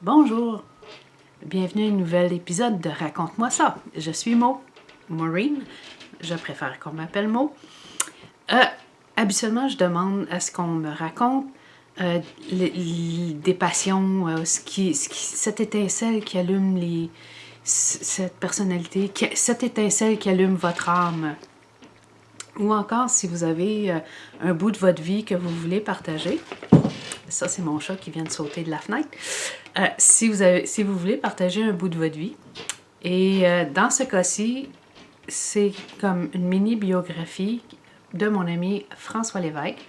Bonjour, bienvenue à un nouvel épisode de Raconte-moi ça. Je suis Maureen, je préfère qu'on m'appelle Mo. Habituellement, je demande à ce qu'on me raconte des passions, cette étincelle qui allume cette personnalité, cette étincelle qui allume votre âme. Ou encore, si vous avez un bout de votre vie que vous voulez partager. Ça, c'est mon chat qui vient de sauter de la fenêtre. Si vous voulez partager un bout de votre vie, et dans ce cas-ci, c'est comme une mini-biographie de mon ami François Lévesque.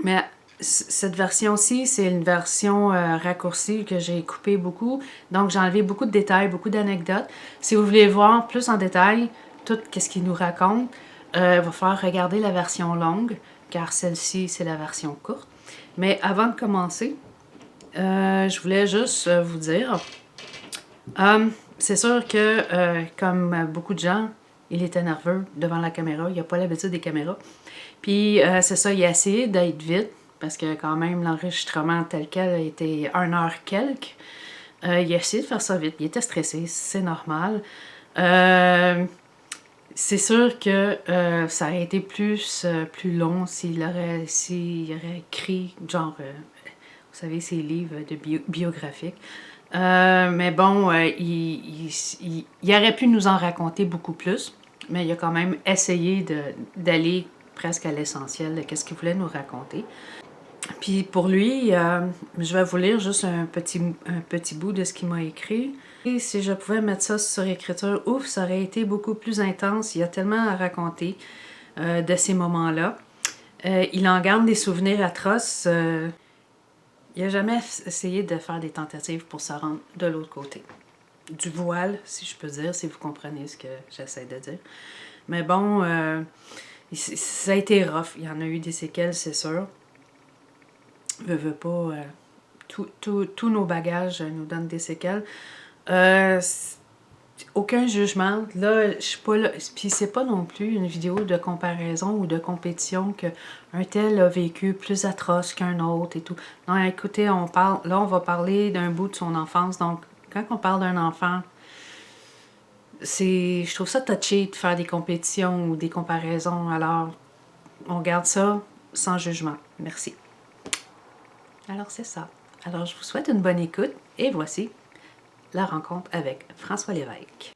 Mais cette version-ci, c'est une version raccourcie que j'ai coupée beaucoup. Donc, j'ai enlevé beaucoup de détails, beaucoup d'anecdotes. Si vous voulez voir plus en détail tout ce qu'il nous raconte, il va falloir regarder la version longue, car celle-ci, c'est la version courte. Mais avant de commencer, je voulais juste vous dire, c'est sûr que, comme beaucoup de gens, il était nerveux devant la caméra. Il n'a pas l'habitude des caméras. Puis, c'est ça, il a essayé d'être vite, parce que quand même, l'enregistrement tel quel a été 1 heure quelque. Il a essayé de faire ça vite. Il était stressé, c'est normal. C'est sûr que ça aurait été plus long s'il aurait écrit, genre, vous savez, ces livres de biographiques. Mais bon, il aurait pu nous en raconter beaucoup plus, mais il a quand même essayé d'aller presque à l'essentiel de ce qu'il voulait nous raconter. Puis pour lui, je vais vous lire juste un petit bout de ce qu'il m'a écrit. Et si je pouvais mettre ça sur écriture, ouf, ça aurait été beaucoup plus intense. Il y a tellement à raconter de ces moments-là. Il en garde des souvenirs atroces. Il n'a jamais essayé de faire des tentatives pour se rendre de l'autre côté. Du voile, si je peux dire, si vous comprenez ce que j'essaie de dire. Mais bon, ça a été rough. Il y en a eu des séquelles, c'est sûr. Veux pas, tous nos bagages nous donnent des séquelles. Aucun jugement. Là, je suis pas là. Puis c'est pas non plus une vidéo de comparaison ou de compétition qu'un tel a vécu plus atroce qu'un autre et tout. Non, écoutez, on va parler d'un bout de son enfance. Donc, quand on parle d'un enfant, je trouve ça touché de faire des compétitions ou des comparaisons. Alors, on garde ça sans jugement. Merci. Alors, c'est ça. Alors, je vous souhaite une bonne écoute et voici la rencontre avec François Lévesque.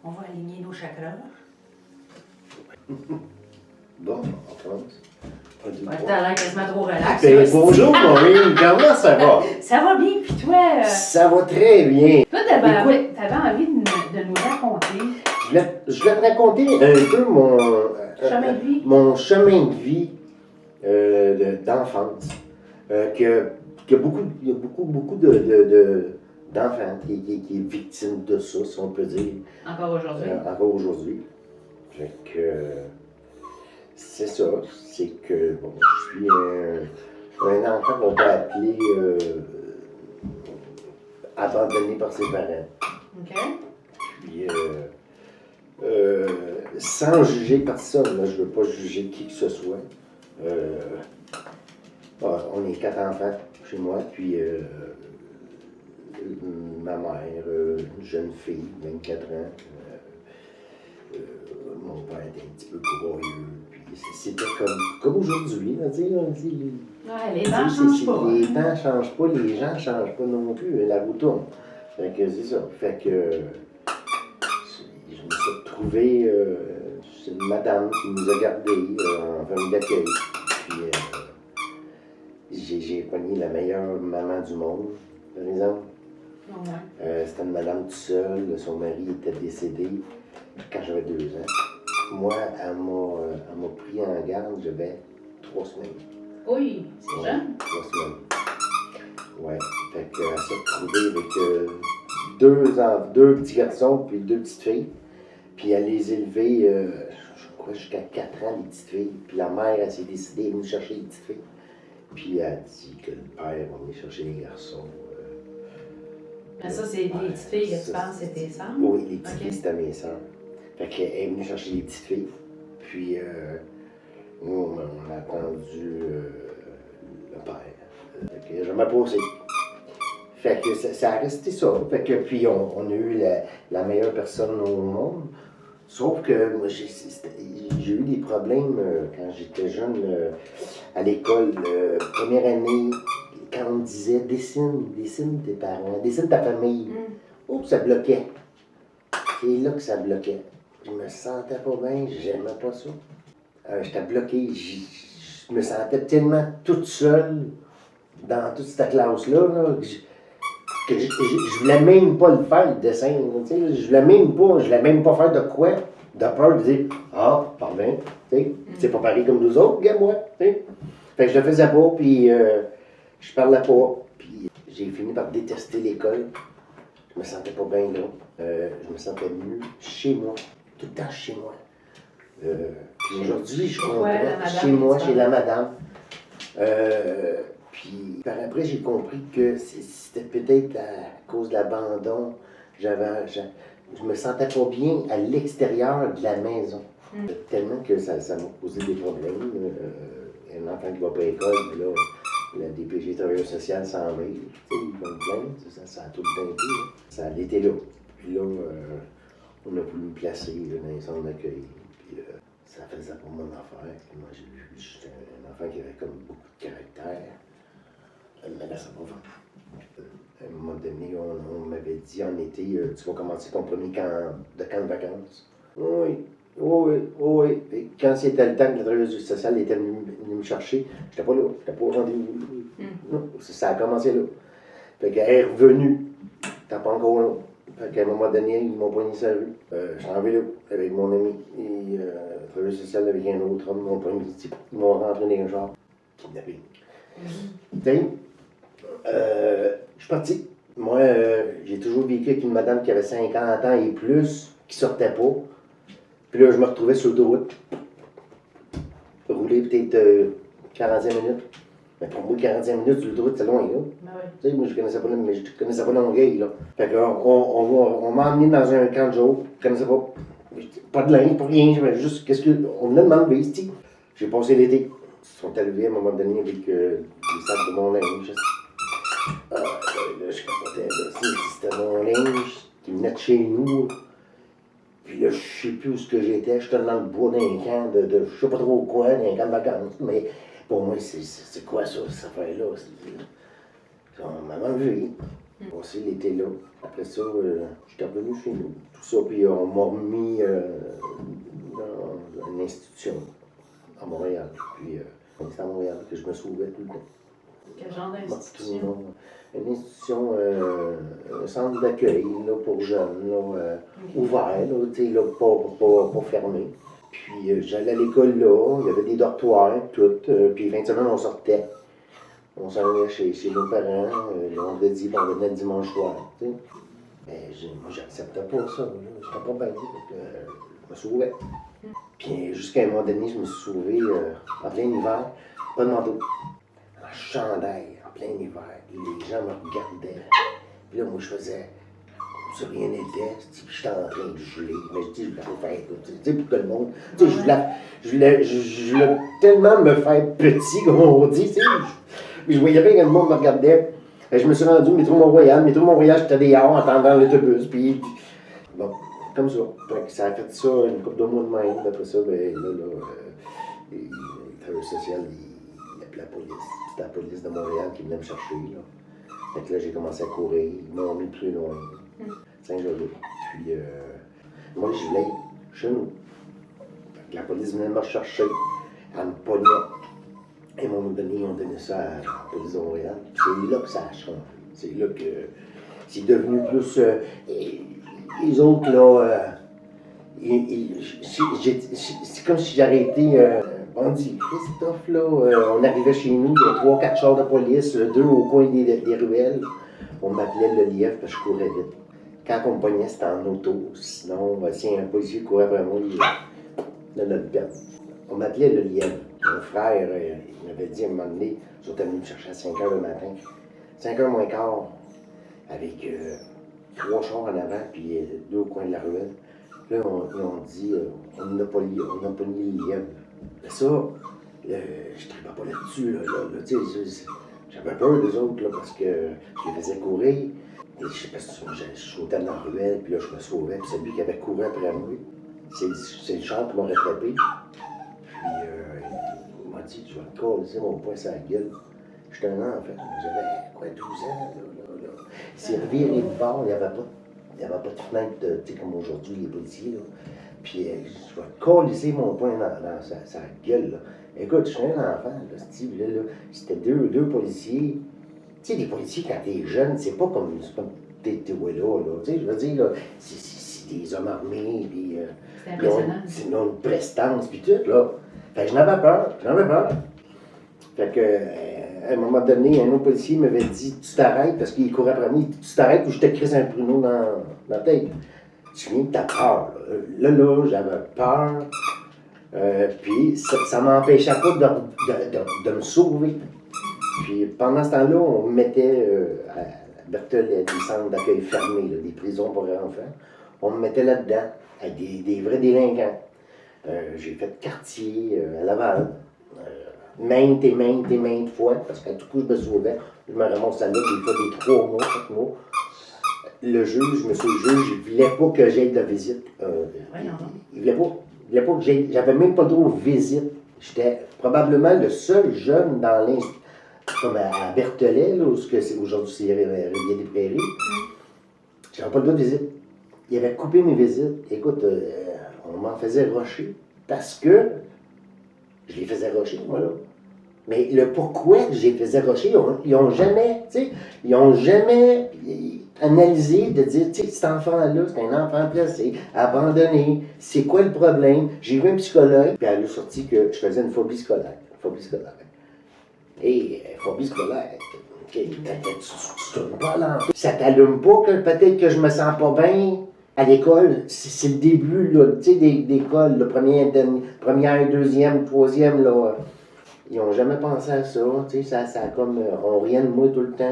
On va aligner nos chakras. Bon, on commence. T'as l'air quasiment trop relax. Bonjour Maureen, comment ça va? Ça va bien, puis toi? Ça va très bien. Toi, t'avais envie de nous raconter. Je vais te raconter un peu Chemin de vie. mon chemin de vie d'enfance. Il y a beaucoup d'enfants qui est victime de ça, si on peut dire. Encore aujourd'hui. Encore aujourd'hui. Fait que c'est ça. C'est que bon, je suis un enfant qu'on peut appeler abandonné par ses parents. OK. Puis sans juger personne, là, je ne veux pas juger qui que ce soit. On est 4 enfants chez moi, puis ma mère, une jeune fille, 24 ans. Mon père était un petit peu courageux, puis c'était comme aujourd'hui, on dit. Ouais, les temps changent pas. Les temps changent pas, les gens changent pas non plus, la roue tourne. Fait que c'est ça. Fait que je me suis retrouvé, c'est une madame qui nous a gardés en famille d'accueil. Puis j'ai pogné la meilleure maman du monde, par exemple. Ouais. C'était une madame toute seule, son mari était décédé quand j'avais 2 ans. Moi, elle m'a pris en garde, j'avais 3 semaines. Oui, c'est jeune. 3 semaines. Ouais. Fait qu'elle s'est retrouvée avec deux petits garçons puis 2 petites filles. Puis elle les élevait, je crois, jusqu'à 4 ans, les petites filles. Puis la mère, elle s'est décidée de venir chercher les petites filles. Puis elle a dit que le père va venir chercher les garçons. Mais ça, c'est les petites filles que tu penses, c'est tes sœurs? Oui, les petites Ok. filles, c'était mes sœurs. Fait qu'elle est venue chercher les petites filles. Puis nous, on a attendu le père. Fait que je m'ai posé. Fait que ça a resté ça. Fait que puis on a eu la meilleure personne au monde. Sauf que moi, j'ai eu des problèmes quand j'étais jeune à l'école. Première année, quand on me disait dessine tes parents, dessine ta famille. Oh, ça bloquait. C'est là que ça bloquait. Je me sentais pas bien, j'aimais pas ça. J'étais bloqué, je me sentais tellement toute seule dans toute cette classe-là là, que je voulais même pas le faire, le dessin. Je voulais même pas faire de quoi, de peur de dire ah, pardon, c'est pas pareil comme nous autres, gars, moi. T'sais. Fait que je le faisais pas, puis je parlais pas. Puis j'ai fini par détester l'école. Je me sentais pas bien là. Je me sentais mieux chez moi, tout le temps chez moi. Puis aujourd'hui, je comprends, chez moi, chez la madame. Puis par après, j'ai compris que c'était peut-être à cause de l'abandon. Je me sentais pas bien à l'extérieur de la maison. Tellement que ça m'a posé des problèmes. Un enfant qui va pas à l'école, puis là, la DPG travailleur social s'en mêle. Ils vont me plaindre, ça a tout le temps été. Là. Ça a été là. Puis là, on a pu me placer là, dans les centres d'accueil. Puis ça faisait pas mon affaire. Puis moi, j'étais un enfant qui avait comme beaucoup de caractère. Mais là, ça va pas. À un moment donné, on m'avait dit en été, tu vas commencer ton premier camp de vacances. Oui. Et quand c'était le temps que la travailleuse sociale était venue me chercher, j'étais pas là, j'étais pas au rendez-vous. Non, ça a commencé là. Fait qu'elle est revenue, t'es pas encore là. Fait qu'à un moment donné, ils m'ont poigné sa rue. J'étais en vélo avec mon ami. Et la travailleuse sociale avec un autre homme, m'ont poigné, ils m'ont rentré dans un genre. Kidnapping. Tu sais, je suis parti. Moi, j'ai toujours vécu avec une madame qui avait 50 ans et plus, qui sortait pas. Puis là, je me retrouvais sur l'autoroute. Rouler peut-être 45 minutes. Mais pour moi, 45 minutes sur l'autoroute, c'est loin, là. Ben oui. Tu sais, moi, je connaissais pas Longueuil, là. Fait on m'a emmené dans un camp de jour. Je connaissais pas de linge, pas rien. Juste, on venait de m'enlever, c'ti. J'ai passé l'été. Ils sont arrivés à un moment donné avec les sacs de mon linge. Là, je capotais, là. C'était mon linge qui venait de chez nous. Puis là, je sais plus où ce que j'étais. J'étais dans le bois d'un camp de je sais pas trop quoi, d'un camp de vacances. Mais pour moi, c'est quoi ça, cette affaire-là? On m'a enlevé. Aussi l'été là. Après ça, j'étais revenu chez nous. Tout ça, puis on m'a remis dans une institution à Montréal. Puis c'est à Montréal que je me sauvais tout le temps. Quel genre d'institution? Une institution, un centre d'accueil là, pour jeunes, là, ouvert, là, pas fermé. Puis j'allais à l'école là, il y avait des dortoirs, tout. Puis 20 semaines, on sortait. On s'en allait chez nos parents, le vendredi, puis on revenait le dimanche soir. T'sais. Mais moi, j'acceptais pas ça. J'étais pas bien. Je me sauvais. Puis jusqu'à un moment donné, je me suis sauvé en plein hiver, pas de manteau, en chandail, en plein hiver. Les gens me regardaient. Puis là, moi, je faisais comme si rien n'était. Puis j'étais en train de geler. Mais je voulais pas faire, tu sais, pour que le monde. Tu sais, je voulais tellement me faire petit, comme on dit, tu sais. Puis je voyais bien que le monde me regardait. Et je me suis rendu au métro Mont-Royal. Métro Mont-Royal, j'étais dehors en attendant l'autobus. Puis bon, comme ça. Donc, ça a fait ça une couple de mois de même. Après ça, ben les travailleurs sociaux, ils appelaient la police. C'était la police de Montréal qui venait me chercher. Là. Fait que là, j'ai commencé à courir. Ils m'ont mis plus loin. Saint-Joseph. Puis, moi, je voulais chez nous. Fait que la police venait me chercher. Elle me pognait. Et à un moment donné, ils ont donné ça à la police de Montréal. Puis c'est là que ça a changé. C'est là que c'est devenu plus. Les autres, là, c'est comme si j'aurais été bandit. Christophe, là, on arrivait chez nous, il y avait 3-4 chars de police, 2 au coin des ruelles. On m'appelait le lièvre parce que je courais vite. quand on me pognait, c'était en auto. Sinon, si un policier courait après moi, il allait le perdre. On m'appelait le lièvre. Mon frère, il m'avait dit à un moment donné, ils sont venus me chercher à 5 h le matin. 5 h moins quart, avec 3 chars en avant, puis 2 au coin de la ruelle. Là, ils ont dit, on n'a pas mis le lièvre. Mais ça, je ne tripais pas là-dessus. Tu sais, j'avais peur d'eux autres, là, parce que je les faisais courir. Et je sais pas si je sautais dans la ruelle, puis là, je me sauvais. Puis celui qui avait couru après moi, c'est le char qui m'a rattrapé. Puis il m'a dit, je vais te coller mon poing sur la gueule. J'étais un enfant. J'avais, quoi, 12 ans, là. Il s'est reviré de bord, il n'y avait pas de fenêtre, tu sais, comme aujourd'hui, les policiers, là. Puis je vais te coller mon poing dans sa gueule, là. Écoute, je suis un enfant, là, Steve, là, c'était deux policiers. Tu sais, les policiers, quand t'es jeune, c'est pas comme t'es là. Tu sais, je veux dire, là, c'est des hommes armés, puis C'est impressionnant. ils ont une prestance, puis tout, là. Fait que j'en avais peur. Fait que, à un moment donné, un autre policier m'avait dit, tu t'arrêtes, parce qu'il courait après moi, tu t'arrêtes ou je te crisse un pruneau dans la tête. Tu viens de ta peur, là. Là, j'avais peur. Puis ça m'empêchait pas de me sauver. Puis pendant ce temps-là, on me mettait à Berthollet, des centres d'accueil fermés, là, des prisons pour enfants. On me mettait là-dedans, avec des vrais délinquants. J'ai fait quartier à Laval, maintes et maintes fois, parce qu'à tout coup, je me sauvais. Je me ramassais là, des fois des 3 mois, 4 mois. Le juge, monsieur le juge, il voulait pas que j'aille de visite. Il voulait pas que j'aille. J'avais même pas le droit aux visites. J'étais probablement le seul jeune dans l'institut, comme à Berthollet, là, où aujourd'hui c'est Rivière-des-Prairies. J'avais pas le droit de visite. Il avait coupé mes visites. Écoute, on m'en faisait rocher parce que je les faisais rocher, moi, là. Mais le pourquoi je les faisais rocher, ils ont jamais, tu sais, ils ont jamais analysé de dire, tu sais, cet enfant-là, c'est un enfant placé, abandonné, c'est quoi le problème? J'ai vu un psychologue, puis elle a sorti que je faisais une phobie scolaire. Et phobie scolaire, tu tournes pas là. Ça t'allume pas que peut-être que je me sens pas bien à l'école. C'est le début, là, tu sais, d'école, le première, deuxième, troisième, là. Ils n'ont jamais pensé à ça, tu sais, ça comme, on riait de moi tout le temps.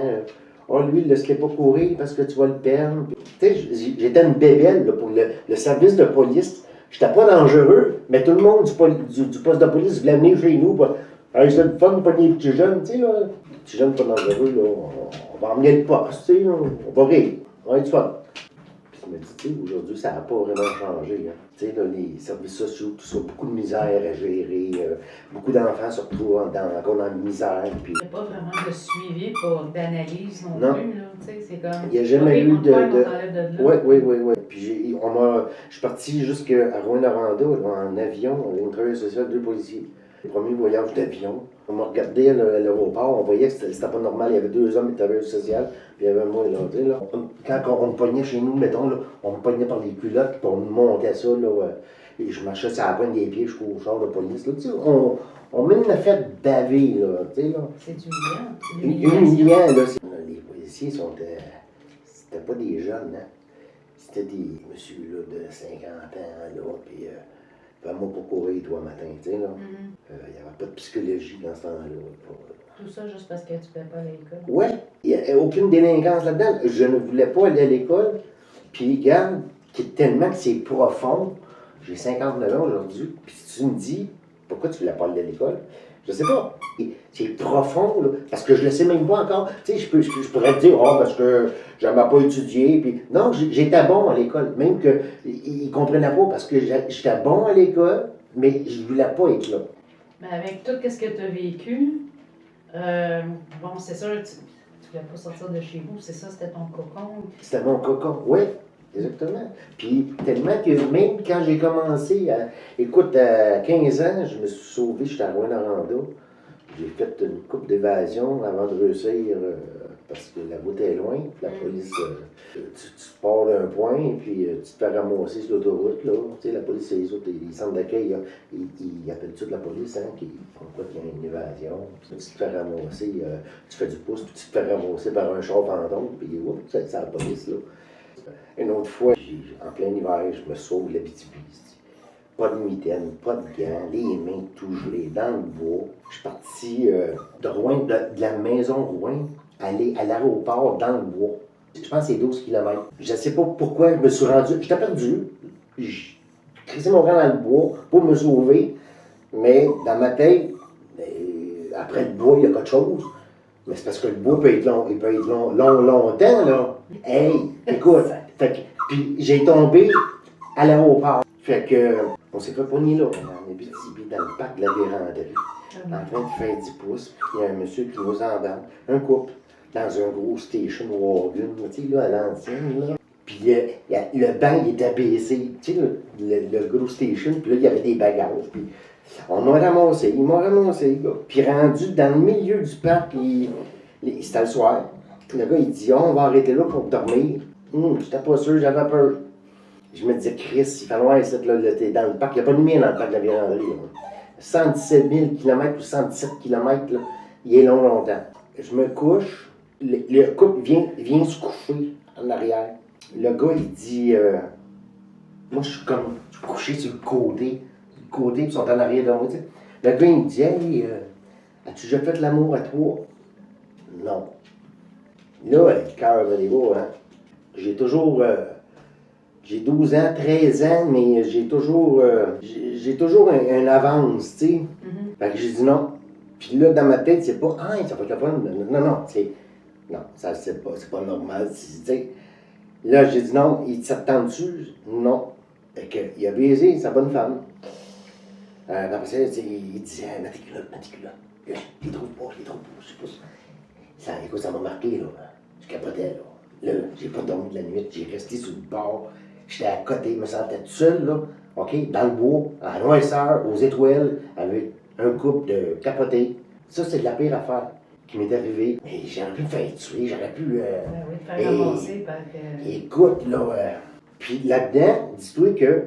Oh, lui, ne laisse-le pas courir parce que tu vas le perdre. Tu sais, j'étais une bébelle là, pour le service de police. J'étais pas dangereux, mais tout le monde du poste de police voulait venir chez nous. Hey, c'est le fun de pogner les petits jeunes, tu sais, là. Les petits jeunes pas dangereux, là, on va emmener le poste, tu sais, là, on va rire, on va être fun. Puis je me dis, tu sais, aujourd'hui, ça n'a pas vraiment changé, hein. Tu sais, là, les services sociaux, tout ça, beaucoup de misère à gérer, beaucoup d'enfants se retrouvent encore dans la misère. Puis... Il n'y a pas vraiment de suivi, d'analyse non plus, là, tu sais, c'est comme... Il n'y a jamais eu de... Oui. Puis je suis parti jusqu'à Rouyn-Noranda, en avion, avec une travailleuse sociale, 2 policiers. Le premier voyage d'avion. On m'a regardé à l'aéroport, on voyait que c'était pas normal. Il y avait 2 hommes de travailleuses sociales, puis il y avait moi là. Tu sais, là. Quand on me pognait chez nous, mettons, là, on me pognait par les culottes, puis on me montait ça, là. Et je marchais sur la pointe des pieds jusqu'au char de police. Là. Tu sais, on m'a fait baver, là. Tu sais, là. C'est humiliant, là. Les policiers c'était pas des jeunes, hein. C'était des messieurs, là, de 50 ans, là, puis... Fais-moi pas courir, toi, matin, tu sais, là. Il n'y avait pas de psychologie dans ce temps-là. Tout ça juste parce que tu ne fais pas à l'école? Oui, il n'y a aucune délinquance là-dedans. Je ne voulais pas aller à l'école. Puis, regarde, tellement que c'est profond. J'ai 59 ans aujourd'hui. Puis, si tu me dis, pourquoi tu ne voulais pas aller à l'école? Je sais pas. C'est profond, là, parce que je le sais même pas encore. Tu sais, je pourrais te dire, parce que j'aimais pas étudier. Puis non, j'étais bon à l'école. Même qu'ils ne comprenaient pas parce que j'étais bon à l'école, mais je voulais pas être là. Mais avec tout ce que tu as vécu, bon, c'est sûr, tu voulais pas sortir de chez vous, c'est ça, c'était ton cocon. C'était mon cocon, oui. Exactement. Puis tellement que même quand j'ai commencé écoute, à 15 ans, je me suis sauvé, j'étais à Rouyn-Noranda. J'ai fait une coupe d'évasion avant de réussir parce que la route est loin. La police, tu pars d'un point, puis tu te fais ramasser sur l'autoroute, là. Tu sais, la police, c'est les centres d'accueil, ils appellent tout la police, hein, qui font quoi qu'il y a une évasion. Tu te fais ramasser, tu fais du pouce, puis tu te fais ramasser par un char fantôme, puis c'est la police, là. Une autre fois, en plein hiver, je me sauve l'Abitibi. Pas de mitaine, pas de gants, les mains tout gelées, dans le bois. Je suis parti de Rouen, de la maison Rouen, aller à l'aéroport dans le bois. Je pense que c'est 12 km. Je ne sais pas pourquoi je me suis rendu. J'étais perdu. J'ai crissé mon camp dans le bois pour me sauver. Mais dans ma tête, après le bois, il y a quelque chose. Mais c'est parce que le bois peut être long. Il peut être longtemps, là. Hey, écoute. Puis j'ai tombé à l'aéroport. Fait que, on s'est fait pogner là, en Abitibi, dans le parc de la véranderie, en train de faire 10 pouces. Puis il y a un monsieur qui nous embarque, un couple, dans un gros station wagon, tu sais, là, à l'ancienne, là. Puis le banc, il était baissé, tu sais, le gros station, puis là, il y avait des bagages. Puis on m'a ramassé, ils m'ont ramassé, là. Puis rendu dans le milieu du parc, c'était le soir. Le gars, il dit, on va arrêter là pour dormir. J'étais pas sûr, j'avais peur. Je me disais, Chris, il fallait être là, t'es dans le parc. Il n'y a pas de lumière dans le parc de la véranderie. 117 000 km ou 117 km, là, il est longtemps. Je me couche, le couple vient se coucher en arrière. Le gars, il dit, moi, je suis comme couché sur le côté, puis ils sont en arrière de moi. T'sais. Le gars, il me dit, hey, as-tu déjà fait l'amour à toi? Non. Là, le cœur va les voir, hein. J'ai toujours. J'ai 12 ans, 13 ans, mais j'ai toujours un avance, tu sais. Mm-hmm. Fait que j'ai dit non. Puis là, dans ma tête, c'est pas, ah, ça va être la fun. Non, ça, c'est pas normal. Tu sais. Là, j'ai dit non, il t'attend-tu? Non. Fait que, il a baisé sa bonne femme. Après ça, il disait, mets tes culottes. Je les trouve pas, je sais pas. Écoute, ça m'a marqué, là. Je capotais, là. Là, j'ai pas dormi de la nuit, j'ai resté sur le bord. J'étais à côté, je me sentais tout seul, là, OK, dans le bois, à noirceur, aux étoiles, avec un couple de capotés. Ça, c'est de la pire affaire qui m'est arrivée. Mais j'aurais pu me faire tuer, j'aurais pu... oui, te faire ramasser par... Écoute, là, puis là-dedans, dis-toi que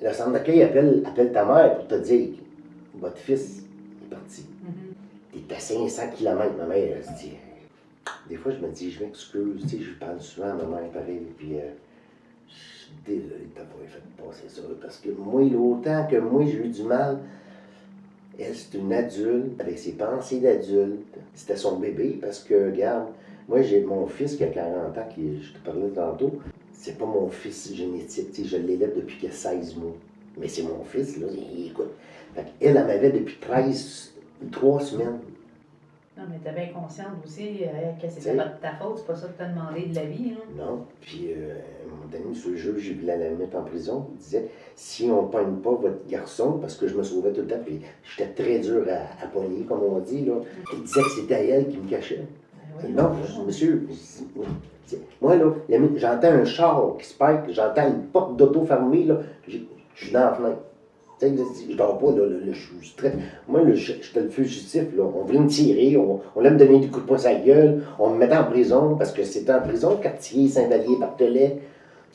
le centre d'accueil appelle ta mère pour te dire que votre fils est parti. Mm-hmm. T'es à 500 km, ma mère, elle se dit... Des fois, je me dis, je m'excuse, tu sais, je parle souvent à ma mère, pareil, puis... désolé de t'avoir fait passer ça, parce que moi, autant que moi, j'ai eu du mal, elle, c'est une adulte, avec ses pensées d'adulte. C'était son bébé, parce que, regarde, moi, j'ai mon fils qui a 40 ans, je te parlais tantôt, c'est pas mon fils génétique, tu sais, je l'élève depuis qu'il a 16 mois. Mais c'est mon fils, là, écoute. Elle m'avait depuis 3 semaines. Non, mais t'es bien consciente aussi que c'était pas de ta faute, c'est pas ça que t'as demandé de la vie. Hein? Non, puis à un moment donné, sur le juge, j'ai voulu la mettre en prison. Il disait, si on ne pogne pas votre garçon, parce que je me sauvais tout le temps, puis j'étais très dur à pogner, comme on dit, là. Il disait que c'était elle qui me cachait. Oui, non, monsieur, moi, là, j'entends un char qui se pète, j'entends une porte d'auto fermée, là, je suis dans la fenêtre. Tu sais, je dors pas, là, je suis très... Moi, j'étais le fugitif, là. On voulait me tirer, on voulait me donner des coups de poing sur la gueule, on me mettait en prison, parce que c'était en prison, quartier, Saint-Vallier, Barthelet.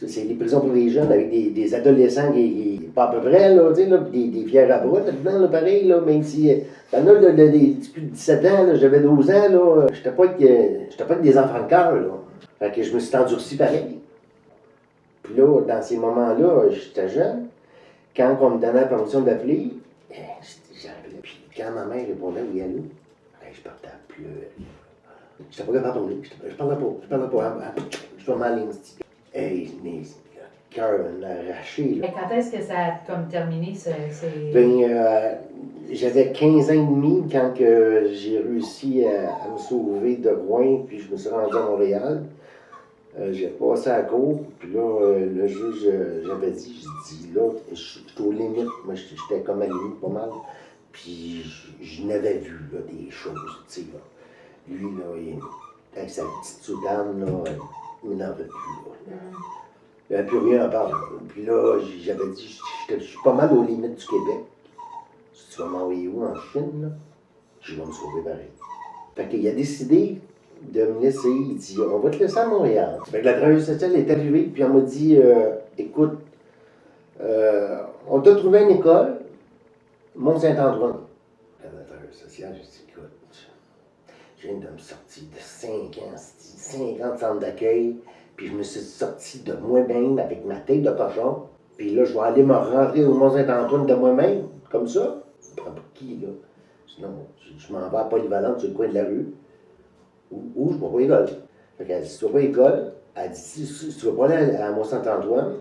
C'est des prisons pour les jeunes avec des adolescents qui pas à peu près, là, tu sais, là, des fiers à bras là-dedans, là, pareil, là, même si... T'en as, là, des plus de 17 ans, là, j'avais 12 ans, là, j'étais pas avec des enfants de cœur, là. Fait que je me suis endurci pareil. Puis là, dans ces moments-là, j'étais jeune. Quand on me donnait la permission d'appeler, j'appelais. Puis quand ma mère répondait oui, allô, je partais à pleurer. Je n'étais pas capable de parler. Je parlais pas. Je suis mal investi. Hey, mais le cœur m'a arraché. Mais quand est-ce que ça a comme terminé? Ben, j'avais 15 ans et demi quand j'ai réussi à me sauver de Rouen, puis je me suis rendu à Montréal. J'ai passé à la cour, puis là, le juge, j'avais dit, là, je suis aux limites. Moi, j'étais comme à la limite pas mal. Puis, je n'avais vu, là, des choses, tu sais, là. Lui, là, avec sa petite soudane, là, il n'en veut plus, là. Il n'y avait plus rien à parler. Puis là, j'avais dit, je suis pas mal aux limites du Québec. Si tu vas m'envoyer où, en Chine, là, je vais me sauver pareil. Fait qu'il a décidé de me laisser, il dit, on va te laisser à Montréal. Fait que la travailleuse sociale est arrivée, puis elle m'a dit, écoute, on t'a trouvé une école, Mont-Saint-Antoine. La travailleuse sociale, j'ai dit, écoute, je viens de me sortir de 5 ans, 50 centres d'accueil, Puis je me suis sorti de moi-même avec ma tête de cochon. Puis là, je vais aller me rentrer au Mont-Saint-Antoine de moi-même, comme ça. Je prends pour qui, là? Sinon, je m'en vais à Polyvalente sur le coin de la rue. Ou je vais pas à l'école. Fait qu'elle dit, si tu vas pas à l'école, elle dit, si tu vas pas aller à Mont-Saint-Antoine,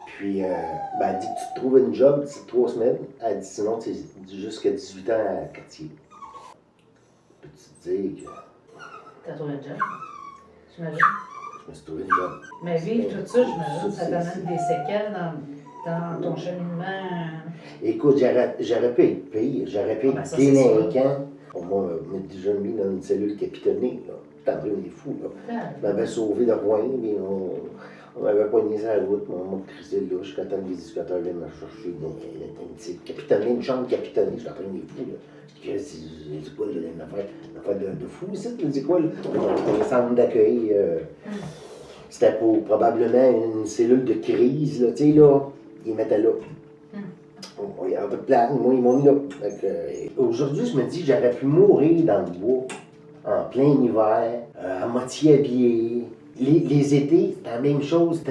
puis ben, elle dit que tu te trouves une job d'ici 3 semaines. Elle dit, sinon, tu es jusqu'à 18 ans à quartier. Peux-tu te dire que T'as trouvé un job, j'imagine. je me suis trouvé une job? Mais vivre tout ça, j'imagine, ça t'amène des séquelles dans ton cheminement. Écoute, j'aurais pu être pire, j'aurais pu Ah ben être ça, c'est sûr. délinquant. On m'a déjà mis dans une cellule capitonnée, là. J'étais en train de fou, là. Ah, Je m'avais sauvé de Rouen, mais on m'avait pogné sur la route, on m'a crissé là, jusqu'à temps que les éducateurs viennent me chercher. Donc, capitonnée, une chambre capitonnée, j'étais en train de fou, là. C'est quoi, là, une affaire de fou, ici? C'est quoi, là? Un centre d'accueil. C'était pour probablement une cellule de crise, là, tu sais, là. Ils mettaient là. Il y avait pas de place, moi, ils m'ont mis là. Aujourd'hui, je me dis, j'aurais pu mourir dans le bois, en plein hiver, à moitié habillé. Les étés, c'était la même chose.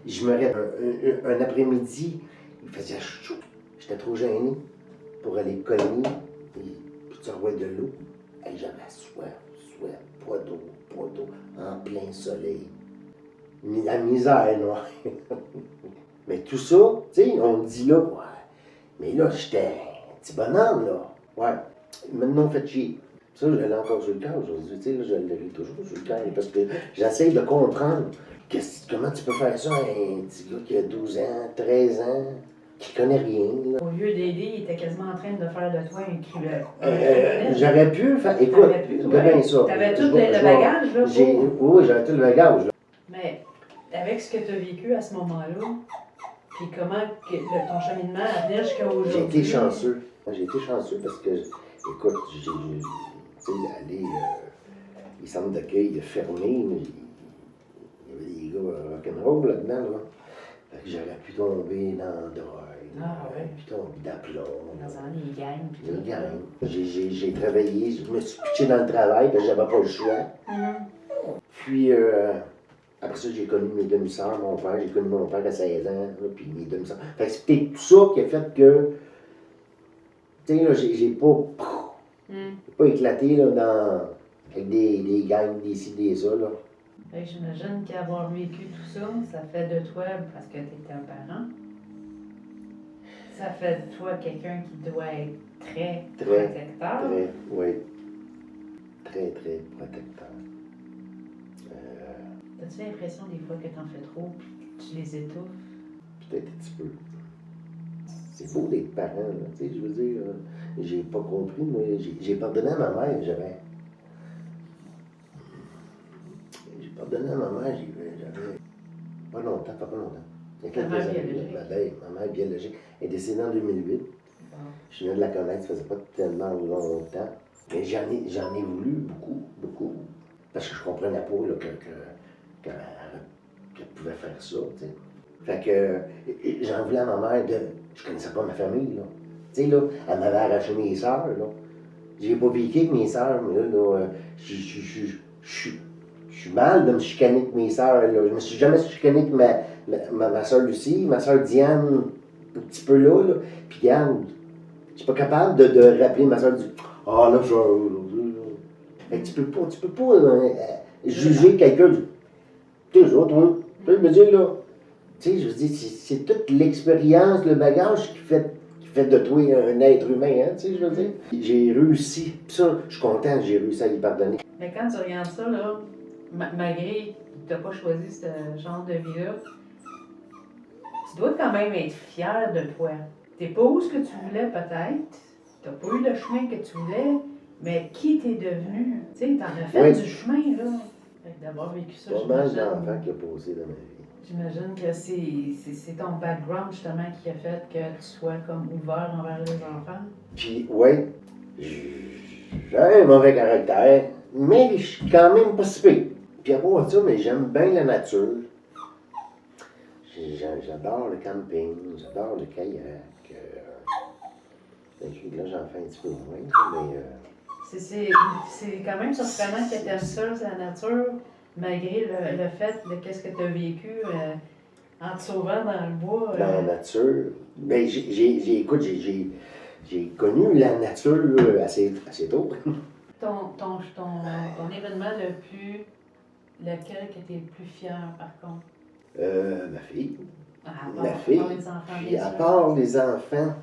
Je me rappelle, un après-midi, il faisait chaud. J'étais trop gêné pour aller cogner et tu envoies de l'eau. Et j'avais soif, pas d'eau, en plein soleil. La misère, noire. Mais tout ça, tu sais, on me dit là, ouais. Mais là, j'étais un petit bonhomme, là. Ouais. Maintenant, fait chier. Ça, je l'ai encore sur le cœur aujourd'hui. Tu sais, là, je l'ai toujours sur le cœur. Parce que j'essaye de comprendre comment tu peux faire ça à un petit gars qui a 12 ans, 13 ans, qui connaît rien, là. au lieu d'aider, il était quasiment en train de faire de toi un criminel. J'aurais pu faire. Écoute, ouais. bien ça. T'avais tout le bagage, là. Oui, j'avais tout le bagage, là. Mais avec ce que tu as vécu à ce moment-là, puis comment ton cheminement à venir jusqu'à aujourd'hui. J'ai été chanceux. J'ai été chanceux parce que, écoute, tu sais, aller, les centres d'accueil fermés, mais il y avait des gars rock'n'roll là-dedans, là. Fait que j'aurais pu tomber dans la drogue, j'aurais pu tomber d'aplomb. Dans les gangs, puis Les gangs. J'ai travaillé, je me suis pitché dans le travail parce que j'avais pas le choix. Puis, après ça, j'ai connu mes demi-sœurs, mon père. J'ai connu mon père à 16 ans, là, puis mes demi-sœurs. Fait que c'était tout ça qui a fait que, tu sais, là, j'ai pas éclaté, là, avec des gangs, des ci, des ça, là. Fait que j'imagine qu'avoir vécu tout ça, ça fait de toi, parce que tu étais un parent, ça fait de toi quelqu'un qui doit être très protecteur. Oui. Très protecteur. As-tu l'impression des fois que t'en fais trop puis que tu les étouffes? Peut-être un petit peu. C'est beau d'être parent, là, tu sais, je veux dire, j'ai pas compris, moi, j'ai pardonné à ma mère, J'ai pardonné à ma mère, j'avais pas longtemps. Il y a quelques années, ma mère biologique est décédée en 2008. Bon. Je venais de la connaître, ça faisait pas tellement longtemps. Mais j'en ai voulu beaucoup. Parce que je comprenais pas là, qu'elle pouvait faire ça, tu sais. Fait que j'en voulais à ma mère je connaissais pas ma famille, là. Tu sais, là, elle m'avait arraché mes sœurs, là. J'ai pas vécu avec mes sœurs, mais là, je suis mal de me chicaner avec mes sœurs, là. Je me suis jamais chicané avec ma sœur Lucie, ma sœur Diane, un petit peu là. Puis regarde, je suis pas capable de rappeler ma sœur du ah là, fait que tu peux pas juger quelqu'un du. Tu sais, toi, tu veux me dire, là. Tu sais, je veux dire, c'est toute l'expérience, le bagage qui fait de toi un être humain, hein, tu sais, je veux dire. J'ai réussi, puis ça, je suis content que j'ai réussi à lui pardonner. Mais quand tu regardes ça, là, malgré que tu n'as pas choisi ce genre de vie-là, tu dois quand même être fier de toi. Tu n'es pas où ce que tu voulais, peut-être. Tu n'as pas eu le chemin que tu voulais, mais qui t'es devenu? Tu sais, t'en as fait du chemin, là. Fait que d'avoir vécu ça, pas mal d'enfants qui ont posé dans ma vie. J'imagine que c'est ton background, justement, qui a fait que tu sois comme ouvert envers les enfants. Puis, oui, j'ai un mauvais caractère, mais je suis quand même pas si pire. Puis à part ça, mais j'aime bien la nature. J'adore le camping, j'adore le kayak. Là, j'en fais un petit peu moins, mais... C'est quand même surprenant que tu aimes ça, la nature, malgré le fait de qu'est-ce que tu as vécu en te sauvant dans le bois. Dans la nature. Ben, écoute, j'ai connu la nature assez tôt. Ton événement le plus. Lequel que tu es le plus fier, par contre? Ma fille. À part les enfants, Puis bien à sûr. part les enfants,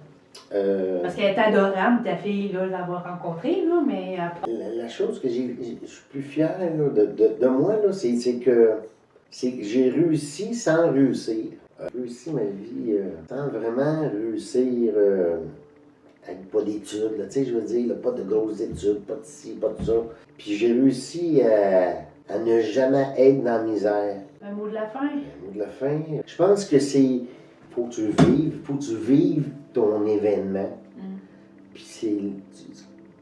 Parce qu'elle est adorable, ta fille, là, l'avoir rencontrée, là, mais après. la chose que je suis plus fier là, de moi, là, c'est que j'ai réussi sans réussir. J'ai réussi ma vie sans vraiment réussir avec pas d'études, là, tu sais, je veux dire, là, pas de grosses études, pas de ci, pas de ça. Puis j'ai réussi à ne jamais être dans la misère. Un mot de la fin? Le mot de la fin, je pense que c'est, faut que tu vives ton événement. Puis c'est,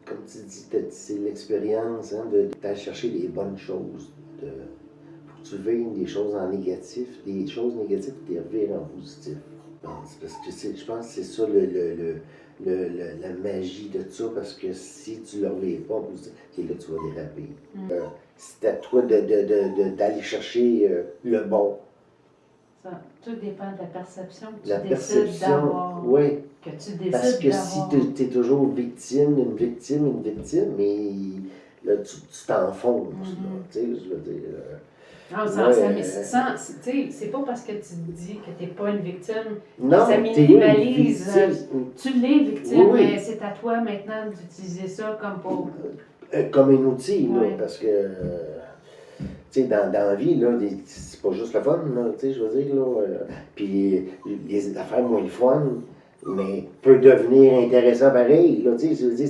comme tu dis, c'est l'expérience hein, d'aller chercher les bonnes choses. Faut que tu vives des choses en négatif, des choses négatives, tu les revires en positif. Parce que je pense que c'est ça la magie de ça, parce que si tu ne le reviens pas en positif, c'est là que tu vas déraper. C'est à toi d'aller chercher le bon. Ça, tout dépend de la perception que tu La décides perception, d'avoir. oui. Que tu décides Parce que si d'avoir. tu es toujours victime, mais là, tu t'enfonces. Là, tu sais, je veux dire. Non, c'est pas parce que tu te dis que tu n'es pas une victime Non, que ça t'es minimalise. une victime. Tu l'es victime, Oui, oui. mais c'est à toi maintenant d'utiliser ça comme pour. Comme un outil, là, Oui. parce que, tu sais, dans la vie, là, c'est pas juste le fun, là, tu sais, je veux dire, là. Puis les affaires moins le fun, mais peut devenir intéressant pareil, là, tu sais, je veux dire,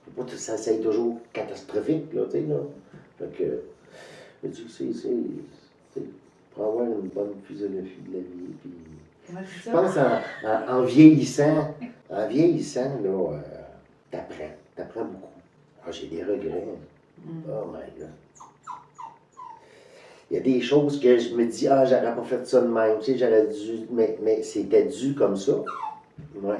faut pas que ça soit toujours catastrophique, là, tu sais, là. Fait que, je dis, c'est pour avoir une bonne physiologie de la vie, puis je pense en vieillissant, là, t'apprends beaucoup. Ah, j'ai des regrets. Oh my God. Il y a des choses que je me dis, ah, j'aurais pas fait ça de même, tu sais, j'aurais dû, mais c'était dû comme ça. Ouais.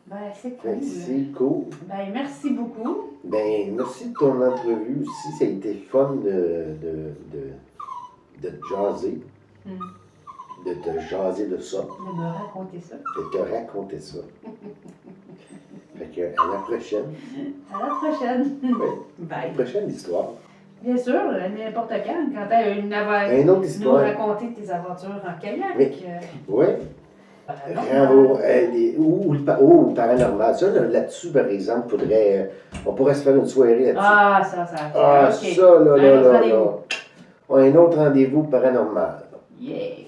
Ben, c'est cool. C'est cool. Ben, merci beaucoup. Ben, merci de ton entrevue aussi. Ça a été fun de te jaser. De te jaser de ça. De me raconter ça. De te raconter ça. Fait que, à la prochaine. À la prochaine. Oui. Bye. La prochaine histoire. Bien sûr, n'importe quand tu as Une autre nous histoire. raconter tes aventures en kayak. Oui. Oui. Paranormal. Ou le paranormal. Ça, là-dessus, par exemple, on pourrait se faire une soirée là-dessus. Ah, ça. Ah, OK. ça, là. Un autre rendez-vous. Un autre rendez-vous paranormal. Yeah.